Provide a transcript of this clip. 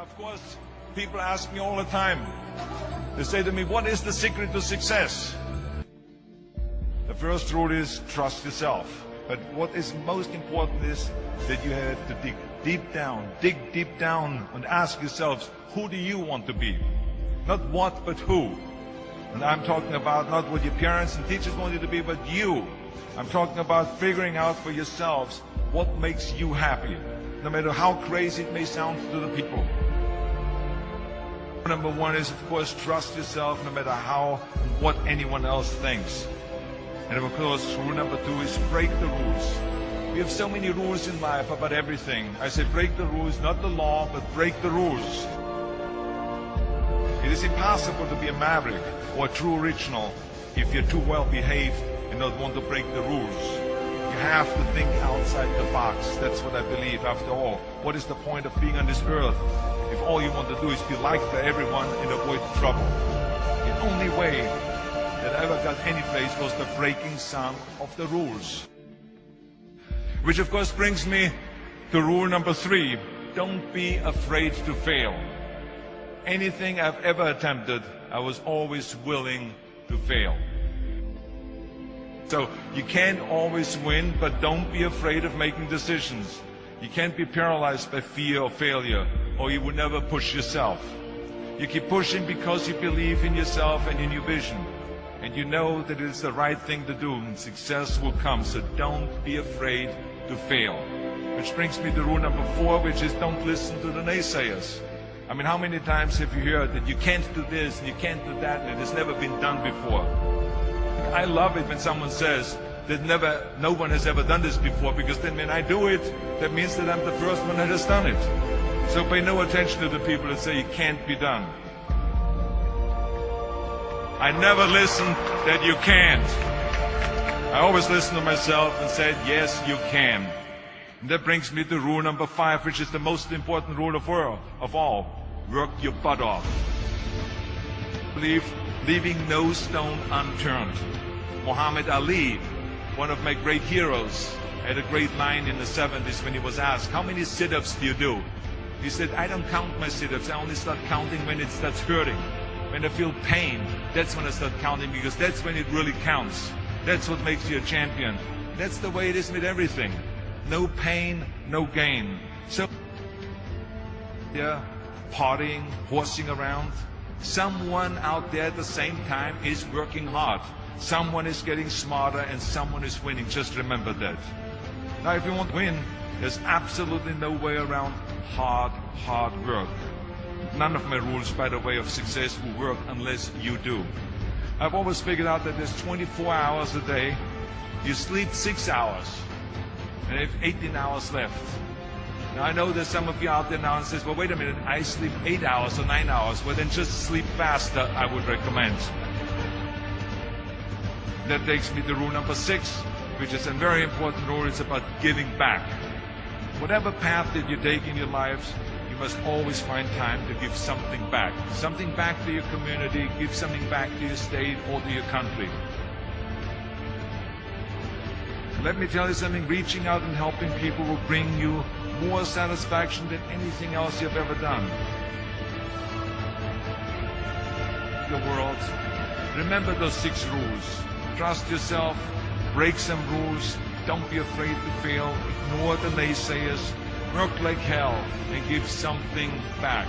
Of course, people ask me all the time. They say to me, what is the secret to success? The first rule is trust yourself. But what is most important is that you have to dig deep down and ask yourselves, who do you want to be? Not what, but who. And I'm talking about not what your parents and teachers want you to be, but you. I'm talking about figuring out for yourselves what makes you happy, no matter how crazy it may sound to the people. Number one is, of course, trust yourself no matter how and what anyone else thinks. And of course, rule number two is break the rules. We have so many rules in life about everything. I say break the rules, not the law, but break the rules. It is impossible to be a maverick or a true original if you're too well behaved and don't want to break the rules. You have to think outside the box. That's what I believe. After all, what is the point of being on this earth if all you want to do is be liked by everyone and avoid trouble? The only way that I ever got any place was the breaking some of the rules. Which of course brings me to rule number three. Don't be afraid to fail. Anything I've ever attempted, I was always willing to fail. So you can't always win, but don't be afraid of making decisions. You can't be paralyzed by fear of failure, or you will never push yourself. You keep pushing because you believe in yourself and in your vision. And you know that it's the right thing to do, and success will come. So don't be afraid to fail. Which brings me to rule number four, which is don't listen to the naysayers. I mean, how many times have you heard that you can't do this and you can't do that and it has never been done before? I love it when someone says that no one has ever done this before, because then when I do it, that means that I'm the first one that has done it. So pay no attention to the people that say it can't be done. I never listen that you can't. I always listen to myself and said, yes, you can. And that brings me to rule number five, which is the most important rule of all. Work your butt off. Leaving no stone unturned. Muhammad Ali, one of my great heroes, had a great line in the 70s when he was asked, how many sit-ups do you do? He said, I don't count my sit-ups. I only start counting when it starts hurting. When I feel pain, that's when I start counting, because that's when it really counts. That's what makes you a champion. That's the way it is with everything. No pain, no gain. So, yeah, partying, horsing around. Someone out there at the same time is working hard. Someone is getting smarter and someone is winning. Just remember that. Now, if you want to win, there's absolutely no way around hard work. None of my rules, by the way, of success will work unless you do. I've always figured out that there's 24 hours a day. You sleep 6 hours, and you have 18 hours left. Now, I know there's some of you out there now and says, well, wait a minute, I sleep 8 hours or 9 hours. Well, then just sleep faster, I would recommend. That takes me to rule number 6, which is a very important rule. It's about giving back. Whatever path that you take in your lives, you must always find time to give something back. Something back to your community, give something back to your state or to your country. Let me tell you something, reaching out and helping people will bring you more satisfaction than anything else you've ever done. The world. Remember those 6 rules. Trust yourself, break some rules, don't be afraid to fail, ignore the naysayers, work like hell, and give something back.